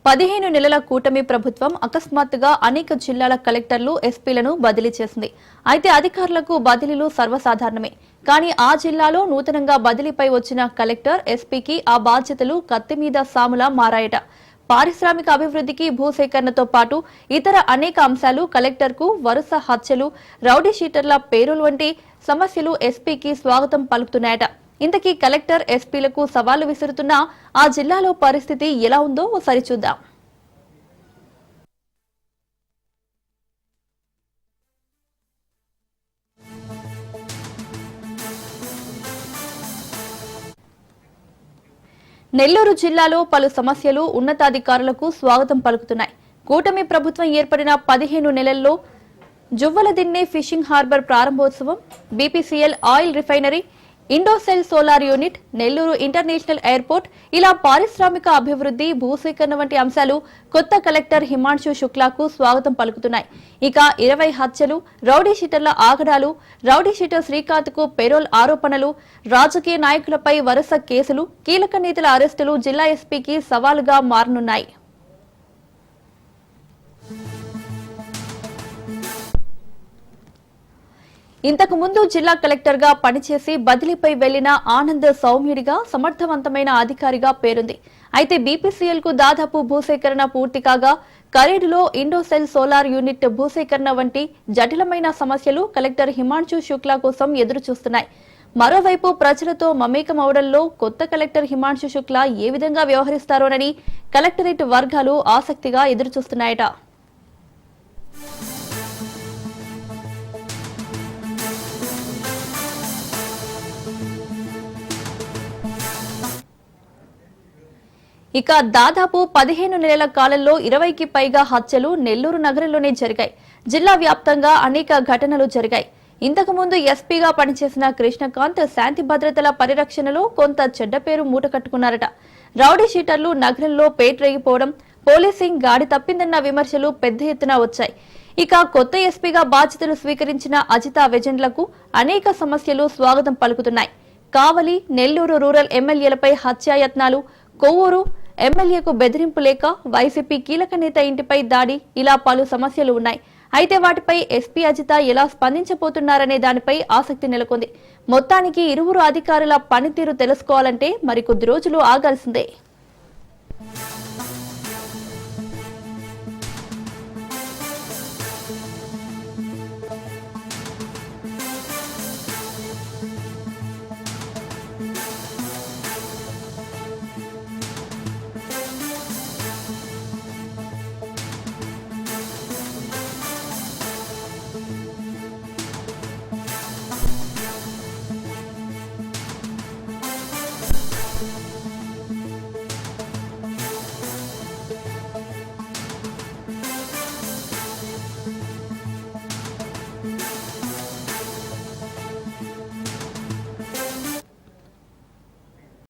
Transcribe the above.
15 నెలల కూటమి ప్రభుత్వం అకస్మాత్తుగా అనేక జిల్లాల కలెక్టర్లు ఎస్పీలను బదిలీ చేసింది. అయితే అధికారులకు బదిలీలు సర్వసాధారణమే. కానీ ఆ జిల్లాలో నూతనంగా బదిలీపై వచ్చిన కలెక్టర్ ఎస్పీకి ఆ బాధ్యతలు కత్తి మీద సాములా మారాయట. పారిశ్రామిక అభివృద్ధికి భూసేకరణతో పాటు ఇతర అనేక అంశాలు కలెక్టర్కు వరుస హత్యలు, రౌడీ షీటర్ల పేరోల్ వంటి సమస్యలు ఎస్పీకి స్వాగతం పలుకుతున్నాయట. ఇంతకీ కలెక్టర్ ఎస్పీలకు సవాళ్లు విసురుతున్న ఆ జిల్లాలో పరిస్థితి ఎలా ఉందో ఒకసారి చూద్దాం. నెల్లూరు జిల్లాలో పలు సమస్యలు ఉన్నతాధికారులకు స్వాగతం పలుకుతున్నాయి. కూటమి ప్రభుత్వం ఏర్పడిన 15 నెలల్లో జువ్వలదిన్నె ఫిషింగ్ హార్బర్ ప్రారంభోత్సవం, BPCL oil refinery, Indosol solar unit, Nellore international airport ఇలా పారిశ్రామిక అభివృద్ధి, భూసేకరణ వంటి అంశాలు కొత్త కలెక్టర్ హిమాంశు శుక్లాకు స్వాగతం పలుకుతున్నాయి. ఇక 20 హత్యలు, రౌడీ షీటర్ల ఆగడాలు, రౌడీ షీటర్ శ్రీకాంత్కు పెరోల్ ఆరోపణలు, రాజకీయ నాయకులపై వరుస కేసులు, కీలక నేతల అరెస్టులు జిల్లా ఎస్పీకి సవాలుగా మారనున్నాయి. ఇంతకు ముందు జిల్లా కలెక్టర్ గా పనిచేసి బదిలీపై వెళ్లిన ఆనంద్ సౌమ్యుడిగా సమర్థవంతమైన అధికారిగా పేరుంది. అయితే బీపీసీఎల్ కు దాదాపు భూసేకరణ పూర్తి కాగా కరేడులో ఇండోసెల్ సోలార్ యూనిట్ భూసేకరణ వంటి జటిలమైన సమస్యలు కలెక్టర్ హిమాంశు శుక్లా కోసం ఎదురుచూస్తున్నాయి. మరోవైపు ప్రజలతో మమేకం అవడంలో కొత్త కలెక్టర్ హిమాంశు శుక్లా ఏ విధంగా వ్యవహరిస్తారోనని కలెక్టరేట్ వర్గాలు ఆసక్తిగా ఎదురుచూస్తున్నాయట. ఇక దాదాపు 15 నెలల కాలంలో 20కి పైగా హత్యలు నెల్లూరు నగరంలోనే జరిగాయి. జిల్లా వ్యాప్తంగా అనేక ఘటనలు జరిగాయి. ఇంతకు ముందు ఎస్పీగా పనిచేసిన కృష్ణకాంత్ శాంతి భద్రతల పరిరక్షణలో కొంత చెడ్డ పేరు మూటకట్టుకున్నారట. రౌడీ షీటర్లు నగరంలో పేట్రేగిపోవడం, పోలీసింగ్ గాడి తప్పిందన్న విమర్శలు పెద్ద ఎత్తున వచ్చాయి. ఇక కొత్త ఎస్పీగా బాధ్యతలు స్వీకరించిన అజితా వెజెండ్లకు అనేక సమస్యలు స్వాగతం పలుకుతున్నాయి. కావలి, నెల్లూరు రూరల్ ఎమ్మెల్యేలపై హత్యాయత్నాలు, కొవ్వూరు ఎమ్మెల్యేకు బెదిరింపు లేక వైసీపీ కీలక నేత ఇంటిపై దాడి ఇలా పలు సమస్యలు ఉన్నాయి. అయితే వాటిపై ఎస్పీ అజిత ఎలా స్పందించబోతున్నారనే దానిపై ఆసక్తి నెలకొంది. మొత్తానికి ఇరువురు అధికారుల పనితీరు తెలుసుకోవాలంటే మరికొద్ది రోజులు ఆగాల్సిందే.